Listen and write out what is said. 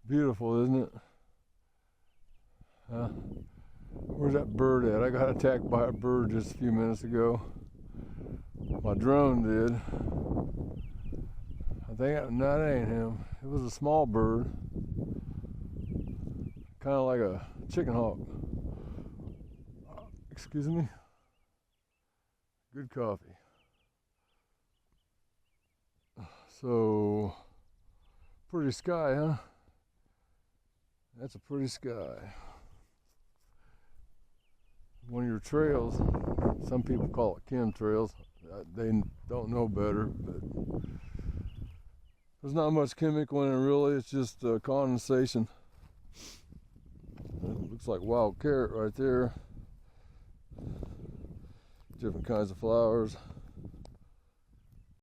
Beautiful, isn't it? Where's that bird at? I got attacked by a bird just a few minutes ago. My drone did. I think no, that ain't him. It was a small bird, kind of like a chicken hawk. Excuse me. Good coffee. So, pretty sky, huh? That's a pretty sky. One of your trails, some people call it chemtrails. They don't know better, but there's not much chemical in it really. It's just condensation. It looks like wild carrot right there. Different kinds of flowers.